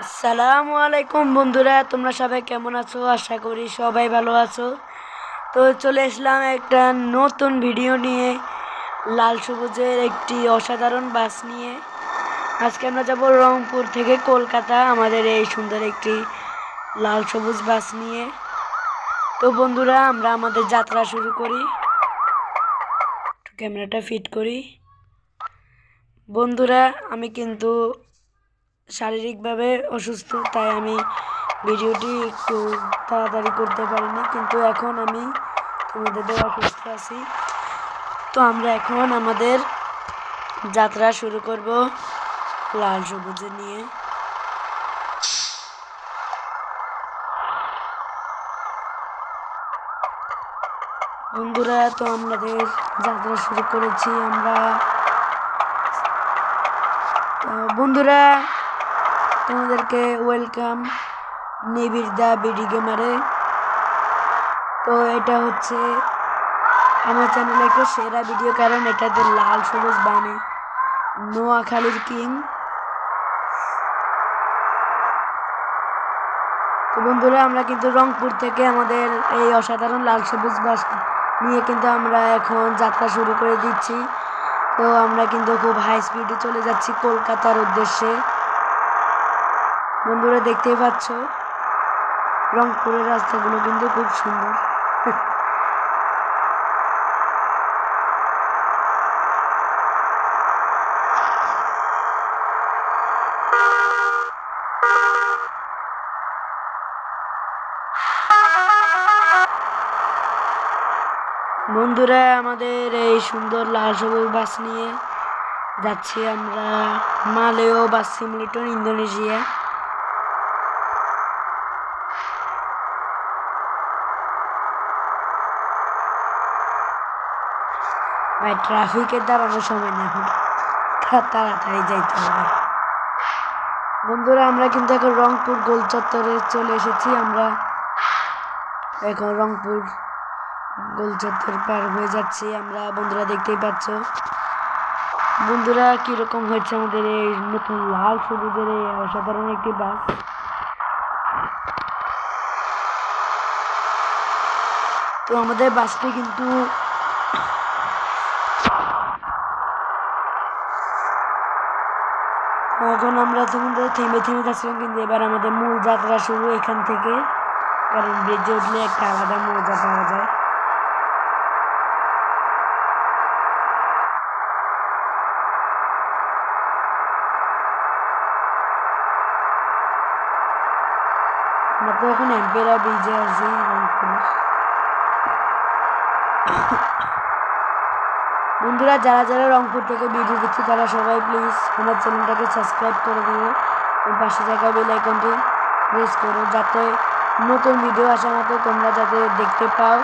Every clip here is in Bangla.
আসসালামু আলাইকুম বন্ধুরা, তোমরা সবাই কেমন আছো? আশা করি সবাই ভালো আছো। তো চলে আসলাম একটা নতুন ভিডিও নিয়ে, লাল সবুজের একটি অসাধারণ বাস নিয়ে। আজকে আমরা যাব রংপুর থেকে কলকাতা, আমাদের এই সুন্দর একটি লাল সবুজ বাস নিয়ে। তো বন্ধুরা, আমরা আমাদের যাত্রা শুরু করি। ক্যামেরাটা ফিট করি। বন্ধুরা, আমি কিন্তু শারীরিকভাবে অসুস্থ, তাই আমি ভিডিওটি একটু তাড়াতাড়ি করতে পারিনি, কিন্তু এখন আমি তোমাদের দেওয়া সুস্থ আছি। তো আমরা এখন আমাদের যাত্রা শুরু করব লাল সবুজে নিয়ে। বন্ধুরা, তো আমাদের যাত্রা শুরু করেছি আমরা। বন্ধুরা, তোমাদেরকে ওয়েলকাম নিবিড়দা বিডি গেমারে। তো এটা হচ্ছে আমার চ্যানেলে একটা সেরা ভিডিও, কারণ এটাতে লাল সবুজ বানে নোয়াখালীর কিং। তো বন্ধুরা, আমরা কিন্তু রংপুর থেকে আমাদের এই অসাধারণ লাল সবুজ বাস নিয়ে কিন্তু আমরা এখন যাত্রা শুরু করে দিচ্ছি। তো আমরা কিন্তু খুব হাই স্পিডে চলে যাচ্ছি কলকাতার উদ্দেশ্যে। বন্ধুরা, দেখতেই পাচ্ছ রংপুরের রাস্তাগুলো কিন্তু খুব সুন্দর। বন্ধুরা, আমাদের এই সুন্দর লাল সবুজ বাস নিয়ে যাচ্ছি আমরা মালেও বাস সিমুলেটর, ইন্দোনেশিয়া। ভাই, ট্রাফিকের দাঁড়ানোর সময় না, এখন তাড়াতাড়ি যাইতে হবে। বন্ধুরা, আমরা কিন্তু এখন রংপুর গোল চত্বরে চলে এসেছি। আমরা এখন রংপুর গোল চত্বর পার হয়ে যাচ্ছি আমরা। বন্ধুরা, দেখতেই পাচ্ছ বন্ধুরা কিরকম হয়েছে আমাদের এই নতুন লাল সবুজের এই অসাধারণ একটি বাস। তো আমাদের বাসটি কিন্তু এখন আমরা তোমাদের থেমে থেমে যাচ্ছিলাম, কিন্তু এবার আমাদের মূল যাত্রা শুরু এখান থেকে, কারণ ব্রিজে উঠলে একটা আলাদা মজা পাওয়া যায়। আমরা তো এখন এম্পেরা ব্রিজে আছি রংপুরে। বন্ধুরা, যারা যারা রংপুর থেকে ভিডিও দেখছে তারা সবাই প্লিজ আমার চ্যানেলটাকে সাবস্ক্রাইব করে দিও এবং পাশে থাকা বেল আইকনটি প্রেস করো, যাতে নতুন ভিডিও আসা মতো তোমরা যাতে দেখতে পাও।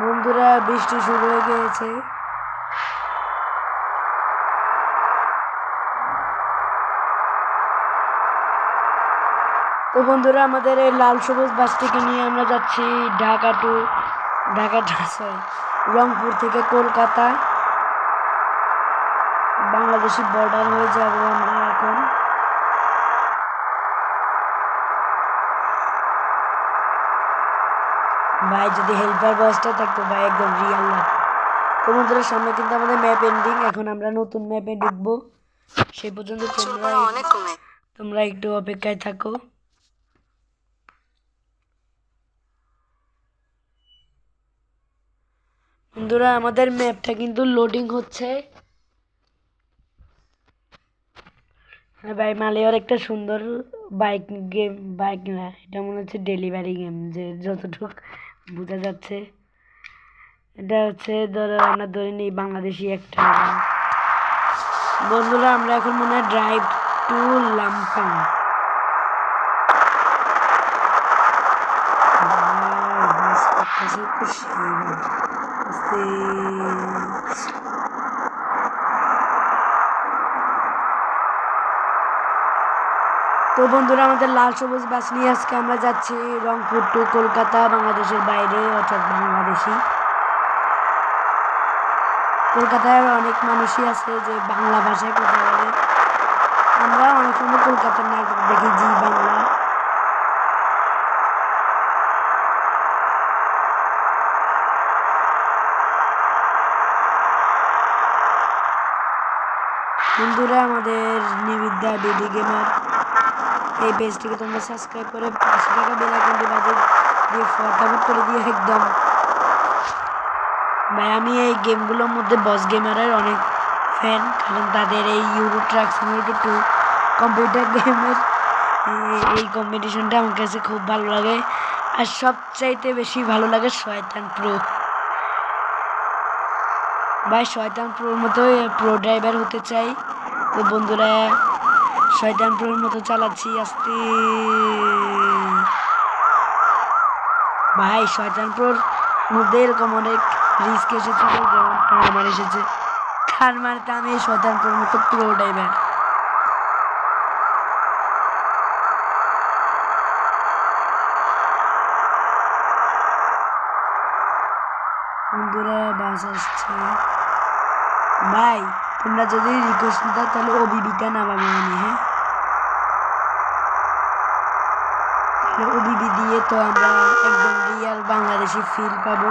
বন্ধুরা, বৃষ্টি শুরু হয়ে গিয়েছে। তো বন্ধুরা, আমাদের এই লাল সবুজ বাসটিকে নিয়ে আমরা যাচ্ছি রংপুর থেকে কলকাতা, বাংলাদেশি বর্ডার হয়ে যাব আমরা এখন। ভাই, যদি হেল্পার বসটা থাকতো ভাই, একদম রিয়াল লাগতো। তো বন্ধুরা, সামনে কিন্তু আমাদের ম্যাপ এন্ডিং, এখন আমরা নতুন ম্যাপে ঢুকবো। সেই পর্যন্ত তোমরা একটু অপেক্ষায় থাকো। বন্ধুরা, আমাদের ম্যাপটা কিন্তু লোডিং হচ্ছে। হ্যাঁ ভাই, মালিয়ার একটা সুন্দর বাইক গেম, বাইক না, এটা মনে হচ্ছে ডেলিভারি গেম, যে যতটুকু বোঝা যাচ্ছে। এটা হচ্ছে ধরো আমরা ধরে নিই বাংলাদেশি একটা। বন্ধুরা, আমরা এখন মনে হয় ড্রাইভ টু লামপাং। পাশে তো সেই আস্তে। তো বন্ধুরা আমাদের লাল সবুজ বাস নিয়ে আজকে আমরা যাচ্ছি রংপুর টু কলকাতা, বাংলাদেশের বাইরে অর্থাৎ বাংলাদেশি। কলকাতায় অনেক মানুষই আছে যে বাংলা ভাষায় কথা বলে। আমরা অনেক সময় কলকাতার নাটক দেখি জি বাংলা। বন্ধুরা আমাদের নিবিদ্যা বিডি গেমার এই পেজটিকে তোমরা সাবস্ক্রাইব করে 5 টাকা বেল আইকনটি বাজে দিয়ে ফটাফট করে দিয়ে একদম। ভাই আমি এই গেমগুলোর মধ্যে বস গেমারের অনেক ফ্যান, কারণ তাদের এই ইউরো ট্রাক সিমিউলেটর 2 কম্পিউটার গেমের এই কম্পিটিশনটা আমার কাছে খুব ভালো লাগে। আর সবচাইতে বেশি ভালো লাগে শয়তান প্রো। ভাই শয়তান প্রোর মতো প্রো ড্রাইভার হতে চাই। তো বন্ধুরা শয়তান প্রোর মতো চালাচ্ছি আস্তে। ভাই শয়তান প্রোর মধ্যে এরকম অনেক রিস্ক এসেছিল, যেমন আমার এসেছে। তার মানে তো আমি শয়তান প্রোর মতো প্রো ড্রাইভার। বন্ধুরা বাস আসছে। ভাই তোমরা যদি রিকোয়েস্ট দাও তাহলে ওবিবিটা নামাবো আমি, হ্যাঁ তাহলে ওবিবি দিয়ে তো আমরা একদম রিয়াল বাংলাদেশি ফিল পাবো।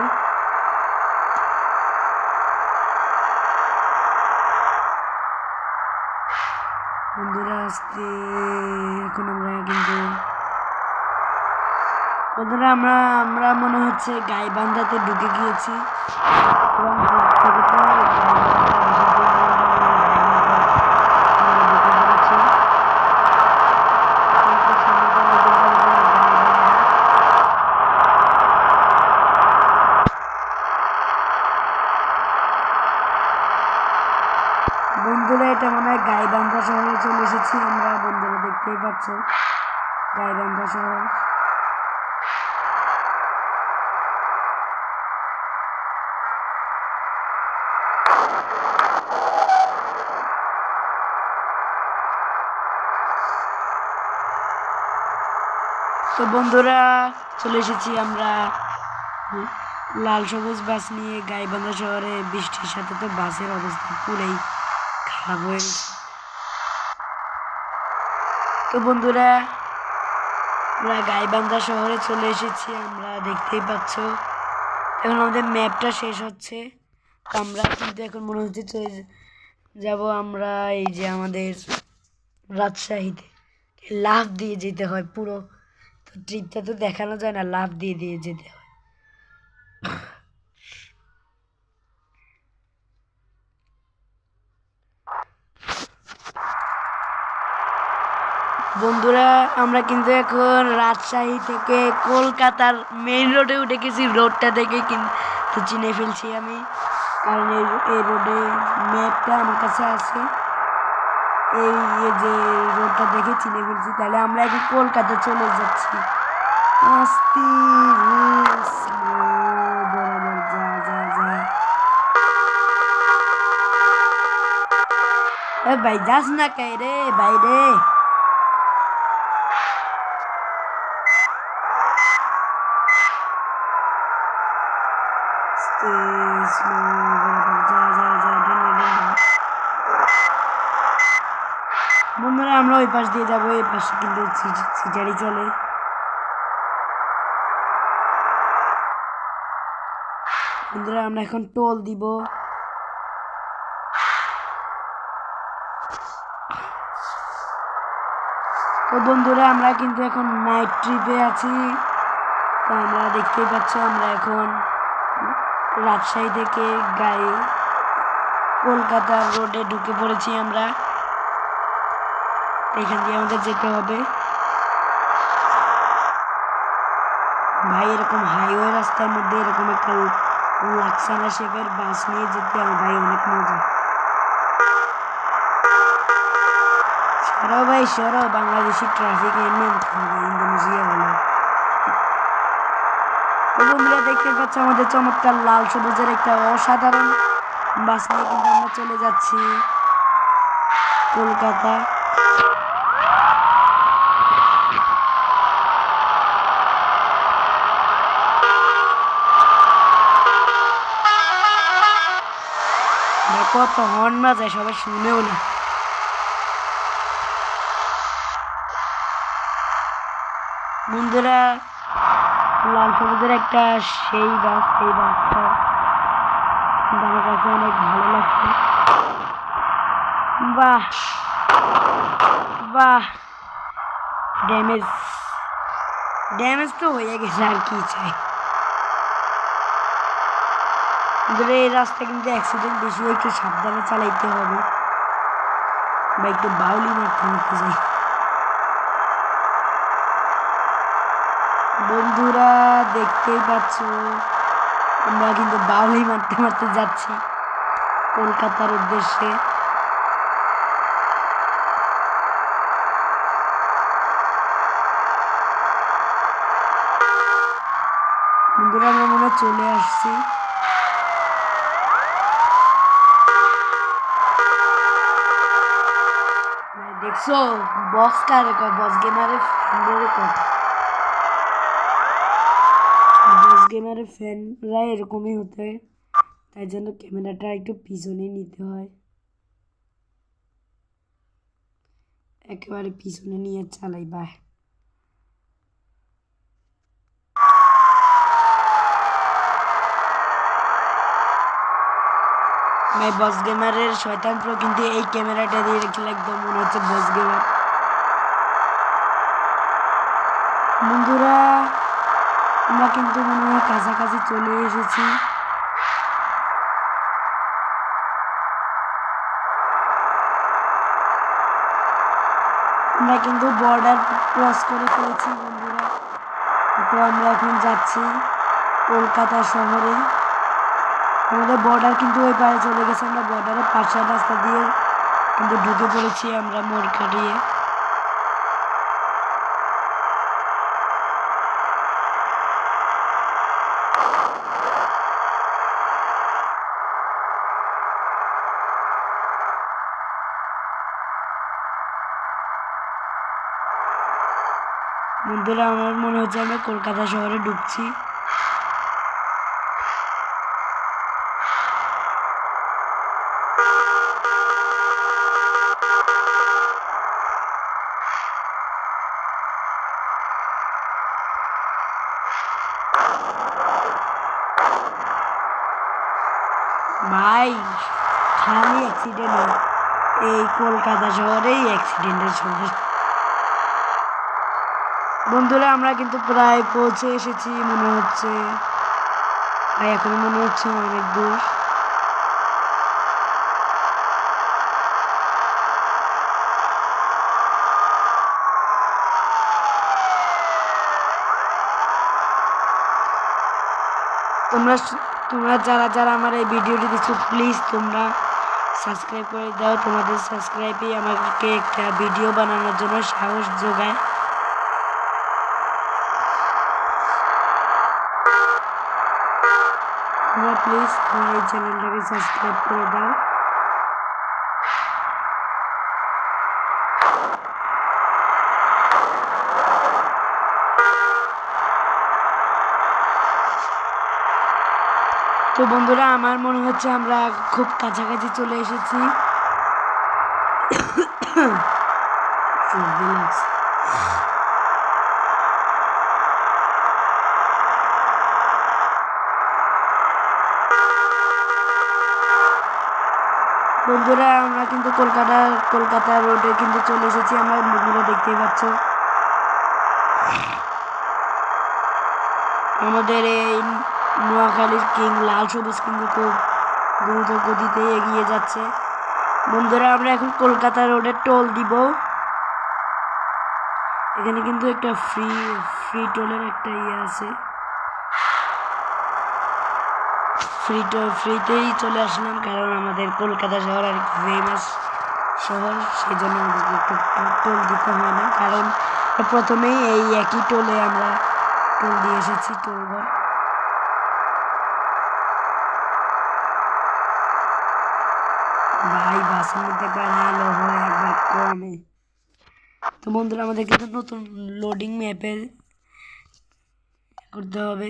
বন্ধুরা আসতে এখন আমরা কিন্তু বন্ধুরা আমরা মনে হচ্ছে গাইবান্ধাতে ঢুকে গিয়েছি এবং বন্ধুরা এটা মনে হয় গাইবান্ধা শহরে চলে এসেছি আমরা। বন্ধুরা দেখতেই পাচ্ছ গাইবান্ধা শহর। তো বন্ধুরা চলে এসেছি আমরা লাল সবুজ বাস নিয়ে গাইবান্ধা শহরে। বৃষ্টির সাথে তো বাসের অবস্থা পুরাই খারাপ হয়ে গেছে। তো বন্ধুরা আমরা গাইবান্ধা শহরে চলে এসেছি আমরা, দেখতেই পাচ্ছ। এখন আমাদের ম্যাপটা শেষ হচ্ছে, তো আমরা কিন্তু এখন মনে হচ্ছে চলে যাব আমরা এই যে আমাদের রাজশাহীতে। লাফ দিয়ে যেতে হয় পুরো, তো ট্রিপটা তো দেখানো যায় না, লাফ দিয়ে দিয়ে যেতে হয়। বন্ধুরা আমরা কিন্তু এখন রাজশাহী থেকে কলকাতার মেইন রোডে উঠে গেছি। রোডটা দেখে কিন্তু চিনে ফেলছি আমি, কারণ এই রোডে ম্যাপটা আমার কাছে আছে। এই যে রোডটা দেখে চিনে ফেলছি, তাহলে আমরা এখন কলকাতা চলে যাচ্ছি। আস্তে বরাবর যা যা যা। ভাই যাস না কে রে ভাই রে। বন্ধুরা আমরা ওই পাশ দিয়ে যাবো, এই পাশে কিন্তু সিটারি চলে। বন্ধুরা আমরা এখন টোল দিব। তো বন্ধুরা আমরা কিন্তু এখন নাইট ট্রিপে আছি। তো আমরা দেখতেই পাচ্ছ আমরা এখন রাজশাহী থেকে কলকাতার রোডে ঢুকে পড়েছি আমরা। এখান দিয়ে আমাদের যেতে হবে। ভাই এরকম হাইওয়ে রাস্তার মধ্যে এরকম একটা লাক্সানা শেপের বাস নিয়ে যেতে আমার ভাই অনেক মজা। সরো ভাই সরো, বাংলাদেশি ট্রাফিক এমনি ইন্দোনেশিয়া হলো। তো বন্ধুরা দেখতে পাচ্ছ আমাদের চমৎকার লাল সবুজের একটা অসাধারণ বাস নিয়ে কিন্তু আমরা চলে যাচ্ছি কলকাতা। কত হর্ন বাজায় সবাই শুনেও না। বন্ধুরা লাল সবুজের একটা সেই বাস, এই বাসটা আমার কাছে অনেক ভালো লাগছে। বাহ বাহ, ড্যামেজ ড্যামেজ তো হয়ে গেছে, আর কি চাই। এই রাস্তা কিন্তু অ্যাক্সিডেন্ট বেশি, একটু সাবধানে চালাইতে হবে বা একটু বাউলি মারতে নিতে যাই। বন্ধুরা দেখতেই পাচ্ছ আমরা কিন্তু বাউলি মারতে মারতে যাচ্ছি কলকাতার উদ্দেশ্যে। বন্ধুরা আমরা মনে হয় চলে আসছি। দেখছো বস কারে কয়, বস গেমারের ফ্যানদের কথা। বস গেমারের ফ্যানরা এরকমই হতে হয়, তাই জন্য ক্যামেরাটা একটু পিছনে নিতে হয়, একেবারে পিছনে নিয়ে চালাই। বাহ, বস গেমারের শয়তান প্রো কিন্তু এই ক্যামেরাটা দিয়ে রেখে একদম মনে হচ্ছে বস গেমার। বন্ধুরা আমরা কিন্তু মনে হয় কাছাকাছি চলে এসেছি। আমরা কিন্তু বর্ডার ক্রস করে ফেলেছি বন্ধুরা। তো আমরা এখন যাচ্ছি কলকাতা শহরে। আমাদের বর্ডার কিন্তু ওই পারে চলে গেছে, আমরা বর্ডারের পাশের রাস্তা দিয়ে কিন্তু ঢুকে পড়েছি আমরা মোড় কাটিয়ে। বন্ধুরা আমার মনে হচ্ছে আমরা কলকাতা শহরে ঢুকছি। ভাই খালি অ্যাক্সিডেন্ট হয় এই কলকাতা শহরেই, অ্যাক্সিডেন্টের শহর। বন্ধুরা আমরা কিন্তু প্রায় পৌঁছে এসেছি মনে হচ্ছে, এখন মনে হচ্ছে অনেক দূর। তোমরা যারা যারা আমার এই ভিডিওটি দেখছো প্লিজ তোমরা সাবস্ক্রাইব করে দাও। তোমাদের সাবস্ক্রাইবই আমাকে একটা ভিডিও বানানোর জন্য সাহস যোগায়। তোমরা প্লিজ আমার এই চ্যানেলটাকে সাবস্ক্রাইব করে দাও। তো বন্ধুরা আমার মনে হচ্ছে আমরা খুব কাছাকাছি চলে এসেছি। বন্ধুরা আমরা কিন্তু কলকাতা রোডে কিন্তু চলে এসেছি আমরা। বন্ধুরা দেখতেই পাচ্ছ আমাদের এই নোয়াখালীর কিং লাল সবুজ কিন্তু খুব দ্রুত গতিতে এগিয়ে যাচ্ছে। বন্ধুরা আমরা এখন কলকাতা রোডে টোল দিব। এখানে কিন্তু একটা ফ্রি টোলের একটা ইয়ে আছে, ফ্রিতেই চলে আসলাম, কারণ আমাদের কলকাতা শহর আর ফেমাস শহর, সেই জন্য আমাদেরকে একটু টোল দিতে হয় না, কারণ প্রথমেই এই একই টোলে আমরা টোল দিয়ে এসেছি টোল ঘর। বাসের মধ্যে একবার আলো হয় একবার কমে। তো বন্ধুরা আমাদের কিন্তু নতুন লোডিং ম্যাপে করতে হবে।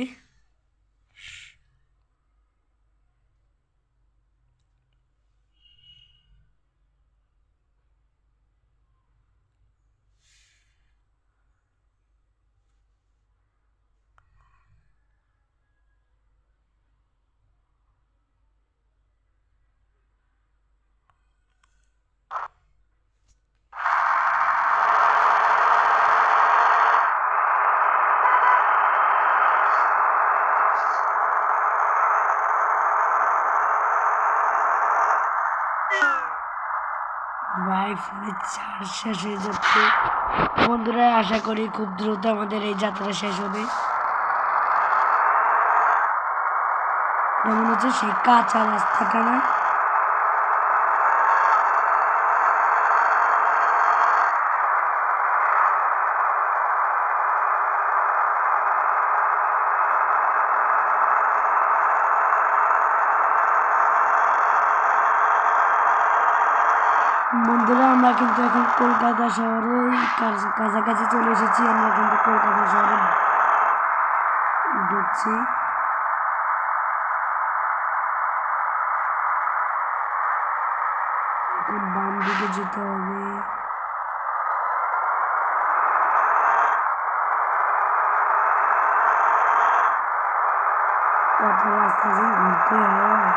ভাই ফোনে চার্জ শেষ হয়ে যাচ্ছে। বন্ধুরা আশা করি খুব দ্রুত আমাদের এই যাত্রা শেষ হবে। মনে হচ্ছে সেই কাঁচা রাস্তাটা না, বন্ধুরা আমরা কিন্তু এখন কলকাতা শহরে কাছাকাছি চলে এসেছি। আমরা কিন্তু কলকাতা শহরে ঢুকছি। এখন বাম দিকে যেতে হবে। কত রাস্তা যে ঘুরতে হয়।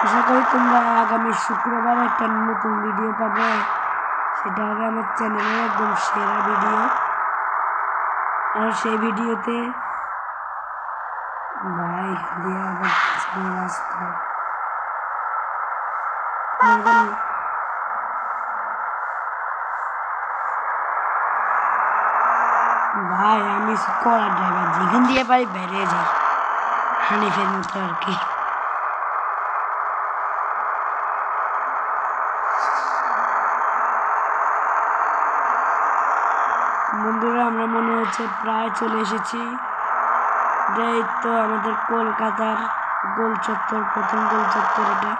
আশা করি তোমরা আগামী শুক্রবার একটা নতুন ভিডিও পাবে। সেটা হবে আমার চ্যানেলের একদম সেরা ভিডিও। আর সেই ভিডিওতে বাইক দিয়ে আবার পিছনে রাস্তা ভাই আমি কড়া ড্রাইভার, যেখান দিয়ে পারি বেরিয়ে যাই, হানিফের মতো আর কি। বন্ধুরা আমরা মনে হচ্ছে প্রায় চলে এসেছি। এটাই তো আমাদের কলকাতার গোল চত্বর, প্রথম গোল চত্বর এটা।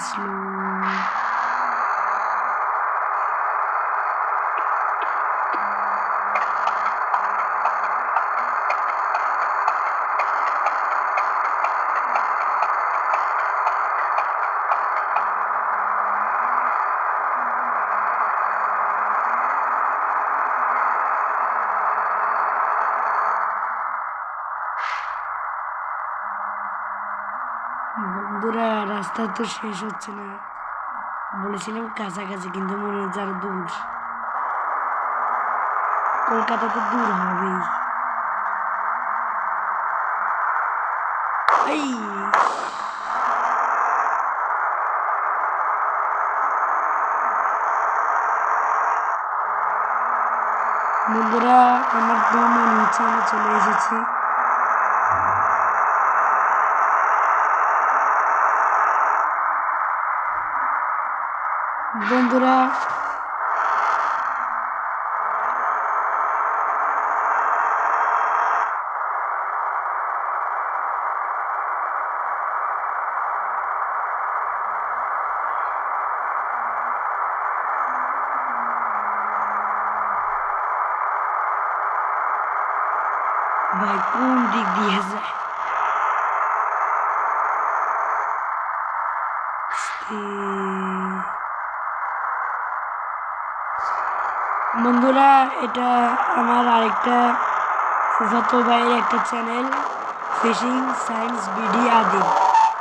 স্লো বন্ধুরা রাস্তা তো শেষ হচ্ছে না, বলেছিলাম কাছাকাছি, কিন্তু মনে হচ্ছে আরো দূর। কলকাতা তো দূর হবেই। এই বন্ধুরা আমার তো মনে হচ্ছে আমরা চলে এসেছি। বন্ধুরা ভাই কোন দিক দিয়ে যায়? বন্ধুরা এটা আমার আরেকটা ফুফাতো ভাইয়ের একটা চ্যানেল, ফিশিং সায়েন্স বিডি আদি।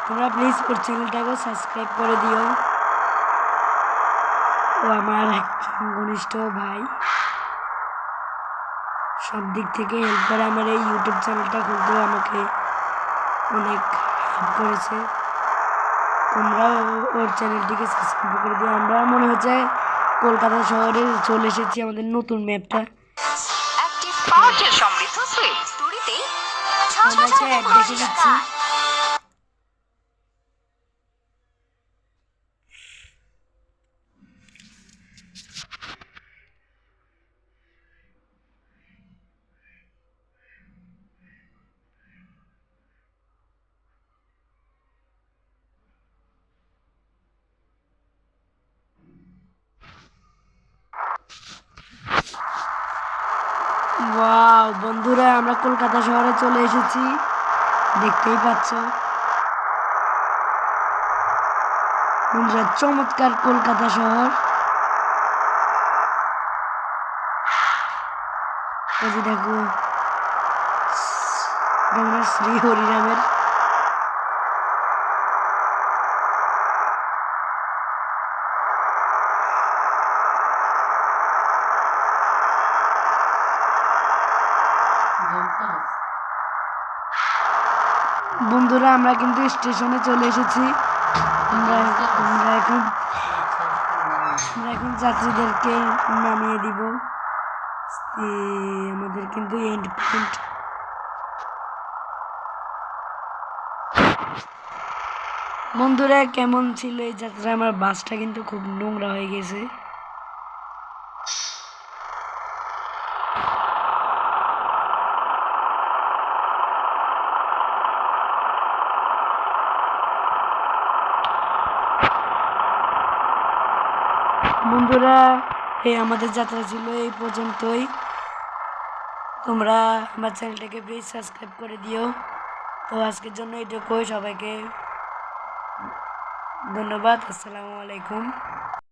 তোমরা প্লিজ ওর চ্যানেলটাকে সাবস্ক্রাইব করে দিও। ও আমার একজন ঘনিষ্ঠ ভাই, সব দিক থেকে হেল্প করে। আমার এই ইউটিউব চ্যানেলটা খুলতেও আমাকে অনেক হেল্প করেছে। তো তোমরা ওর চ্যানেলটিকে সাবস্ক্রাইব করে দিও। আমরা মনে হচ্ছে কলকাতা শহরে চলে এসেছি আমাদের নতুন ম্যাপটা। একটি পাওয়ারটেল সমৃদ্ধ সুইট তুড়িতে আমরা একটা অ্যাড দেখে নিচ্ছি। ওয়াও বন্ধুরা, আমরা কলকাতা শহরে চলে এসেছি, দেখতেই পাচ্ছ বন্ধুরা, চমৎকার কলকাতা শহর। এই যে দেখো আমরা শ্রী হরিরামের বন্ধুরা, আমরা কিন্তু স্টেশনে চলে এসেছি। আমরা এখন যাত্রীদেরকে নামিয়ে দিব। আমাদের কিন্তু এন্ড পয়েন্ট। বন্ধুরা, কেমন ছিল এই যাত্রা? আমার বাসটা কিন্তু খুব নোংরা হয়ে গেছে। বন্ধুরা, আমাদের যাত্রা ছিল এই পর্যন্তই। তোমরা আমার চ্যানেলটাকে প্লিজ সাবস্ক্রাইব করে দিও। তো আজকের জন্য এটুকুই। সবাইকে ধন্যবাদ। আসসালামু আলাইকুম।